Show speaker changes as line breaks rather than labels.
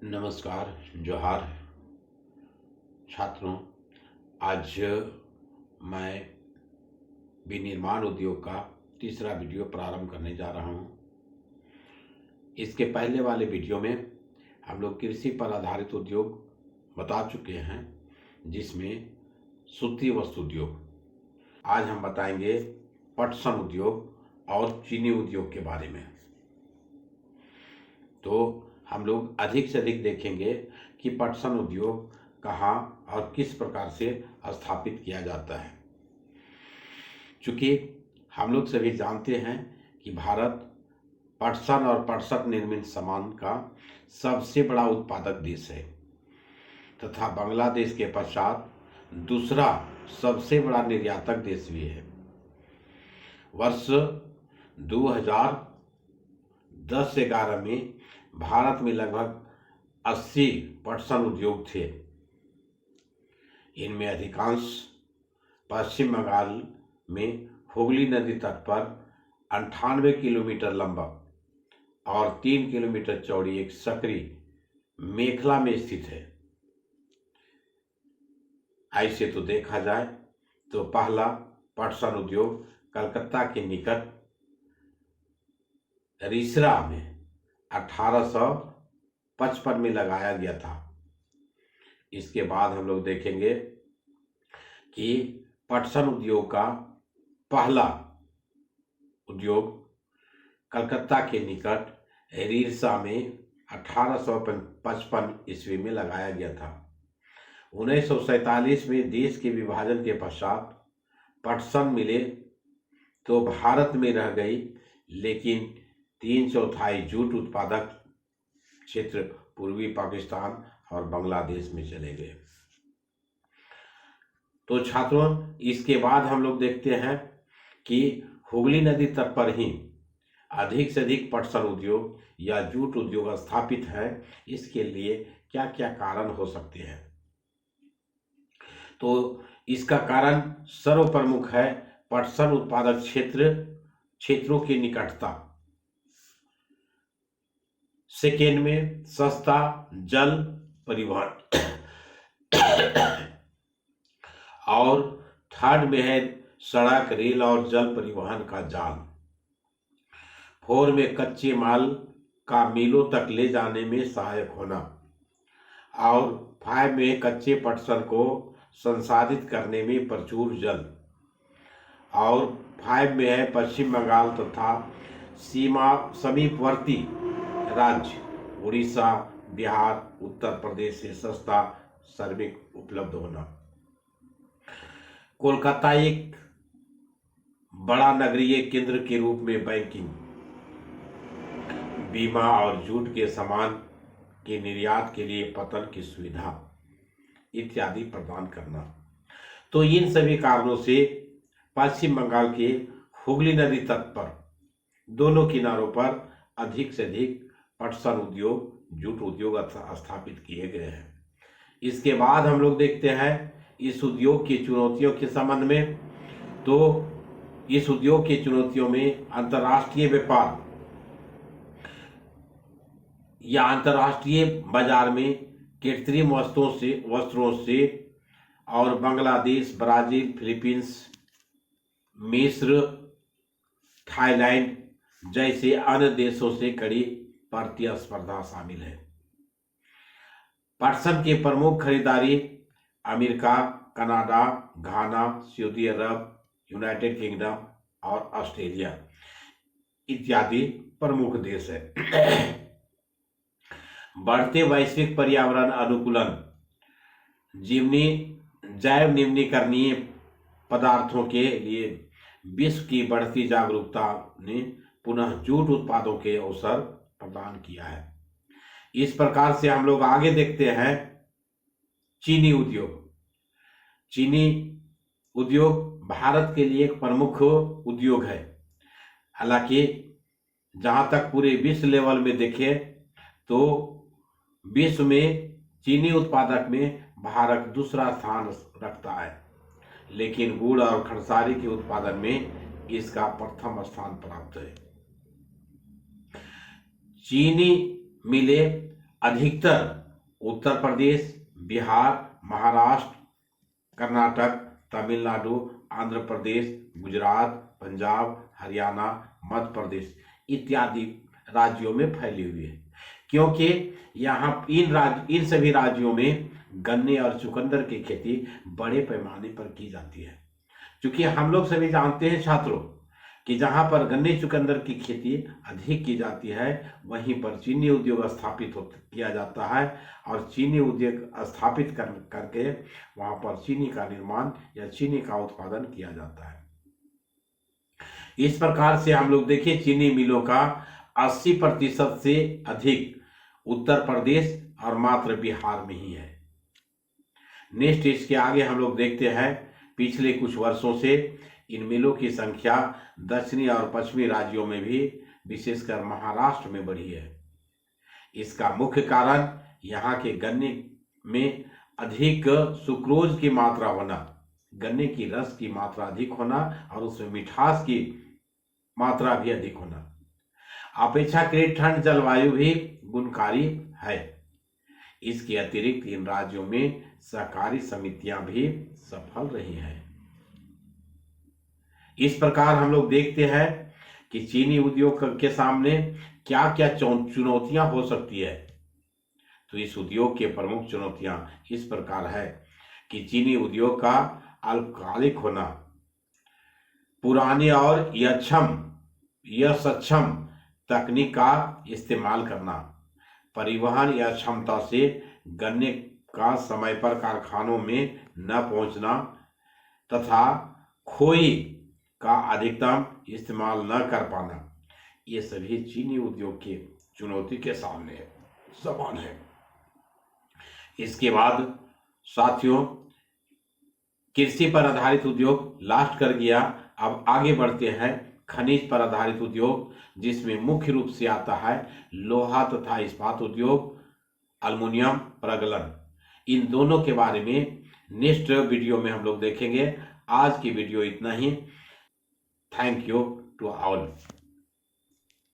नमस्कार, जोहार छात्रों। आज मैं विनिर्माण उद्योग का तीसरा वीडियो प्रारंभ करने जा रहा हूं। इसके पहले वाले वीडियो में हम लोग कृषि पर आधारित उद्योग बता चुके हैं, जिसमें सूती वस्त्र उद्योग। आज हम बताएंगे पटसन उद्योग और चीनी उद्योग के बारे में। तो हम लोग अधिक से अधिक देखेंगे कि पटसन उद्योग कहाँ और किस प्रकार से स्थापित किया जाता है। चूँकि हम लोग सभी जानते हैं कि भारत पटसन और पटसन निर्मित सामान का सबसे बड़ा उत्पादक देश है तथा बांग्लादेश के पश्चात दूसरा सबसे बड़ा निर्यातक देश भी है। वर्ष 2010-11 में भारत में लगभग 80 पटसन उद्योग थे। इनमें अधिकांश पश्चिम बंगाल में हुगली नदी तट पर 98 किलोमीटर लंबा और 3 किलोमीटर चौड़ी एक सकरी मेखला में स्थित है। ऐसे तो देखा जाए तो पहला पटसन उद्योग कलकत्ता के निकट रिसरा में 1855 में लगाया गया था। इसके बाद हम लोग देखेंगे कि पटसन उद्योग का पहला उद्योग कलकत्ता के निकट रिरसा में 1855 ईस्वी में लगाया गया था। 1947 में देश के विभाजन के पश्चात पटसन मिले तो भारत में रह गई, लेकिन 3/4 जूट उत्पादक क्षेत्र पूर्वी पाकिस्तान और बांग्लादेश में चले गए। तो छात्रों, इसके बाद हम लोग देखते हैं कि हुगली नदी तट पर ही अधिक से अधिक पटसन उद्योग या जूट उद्योग स्थापित है। इसके लिए क्या क्या कारण हो सकते हैं? तो इसका कारण सर्वप्रमुख है पटसन उत्पादक क्षेत्रों की निकटता। सेकेंड में सस्ता जल परिवहन और थर्ड में है सड़क, रेल और जल परिवहन का जाल। फोर में कच्चे माल का मिलों तक ले जाने में सहायक होना और फाइव में कच्चे पटसन को संसाधित करने में प्रचुर जल और फाइव में है पश्चिम बंगाल तथा समीपवर्ती राज्य उड़ीसा, बिहार, उत्तर प्रदेश से सस्ता श्रमिक उपलब्ध होना। कोलकाता एक बड़ा नगरीय केंद्र के रूप में बैंकिंग, बीमा और जूट के सामान के निर्यात के लिए पतन की सुविधा इत्यादि प्रदान करना। तो इन सभी कारणों से पश्चिम बंगाल के हुगली नदी तट पर दोनों किनारों पर अधिक से अधिक पटसन उद्योग, जूट उद्योग स्थापित किए गए हैं। इसके बाद हम लोग देखते हैं इस उद्योग की चुनौतियों के संबंध में। तो इस उद्योग की चुनौतियों में अंतर्राष्ट्रीय व्यापार या अंतर्राष्ट्रीय बाजार में कृत्रिम वस्त्रों से और बांग्लादेश, ब्राजील, फिलीपींस, मिस्र, थाईलैंड जैसे अन्य देशों से कड़ी प्रतिस्पर्धा शामिल है। पटसन की प्रमुख खरीदारी अमेरिका, कनाडा, घाना, सऊदी अरब, यूनाइटेड किंगडम और ऑस्ट्रेलिया इत्यादि प्रमुख देश है। बढ़ते वैश्विक पर्यावरण अनुकूलन, जैव निम्नीकरणीय पदार्थों के लिए विश्व की बढ़ती जागरूकता ने पुनः जूट उत्पादों के अवसर प्रदान किया है। इस प्रकार से हम लोग आगे देखते हैं चीनी उद्योग। चीनी उद्योग भारत के लिए एक प्रमुख उद्योग है। हालांकि जहां तक पूरे विश्व लेवल में देखें तो विश्व में चीनी उत्पादक में भारत दूसरा स्थान रखता है, लेकिन गुड़ और खड़सारी के उत्पादन में इसका प्रथम स्थान प्राप्त है। चीनी मिलें अधिकतर उत्तर प्रदेश, बिहार, महाराष्ट्र, कर्नाटक, तमिलनाडु, आंध्र प्रदेश, गुजरात, पंजाब, हरियाणा, मध्य प्रदेश इत्यादि राज्यों में फैली हुई है, क्योंकि यहाँ इन सभी राज्यों में गन्ने और चुकंदर की खेती बड़े पैमाने पर की जाती है। क्योंकि हम लोग सभी जानते हैं छात्रों कि जहाँ पर गन्ने चुकंदर की खेती अधिक की जाती है वहीं पर चीनी उद्योग स्थापित किया जाता है और चीनी उद्योग स्थापित करके वहाँ पर चीनी का निर्माण या चीनी का उत्पादन किया जाता है। इस प्रकार से हम लोग देखिए चीनी मिलों का 80% से अधिक उत्तर प्रदेश और मात्र बिहार में ही है। नेक्स्ट इसके आगे हम लोग देखते हैं पिछले कुछ वर्षों से इन मिलों की संख्या दक्षिणी और पश्चिमी राज्यों में भी विशेषकर महाराष्ट्र में बढ़ी है। इसका मुख्य कारण यहाँ के गन्ने में अधिक सुक्रोज की मात्रा होना, गन्ने की रस की मात्रा अधिक होना और उसमें मिठास की मात्रा भी अधिक होना। अपेक्षाकृत ठंड जलवायु भी गुणकारी है। इसके अतिरिक्त इन राज्यों में सहकारी समितियां भी सफल रही हैं। इस प्रकार हम लोग देखते हैं कि चीनी उद्योग के सामने क्या क्या चुनौतियां हो सकती है। तो इस उद्योग के प्रमुख चुनौतियां इस प्रकार है कि चीनी उद्योग का अल्पकालिक होना, पुराने और सक्षम तकनीक का इस्तेमाल करना, परिवहन या क्षमता से गन्ने का समय पर कारखानों में न पहुंचना तथा खोई का अधिकतम इस्तेमाल न कर पाना, ये सभी चीनी उद्योग की चुनौती के सामने समान है। इसके बाद साथियों कृषि पर आधारित उद्योग लास्ट कर गया। अब आगे बढ़ते हैं खनिज पर आधारित उद्योग, जिसमें मुख्य रूप से आता है लोहा तथा इस्पात उद्योग, अल्मुनियम प्रगलन। इन दोनों के बारे में नेक्स्ट वीडियो में हम लोग देखेंगे। आज की वीडियो इतना ही। Thank you to all.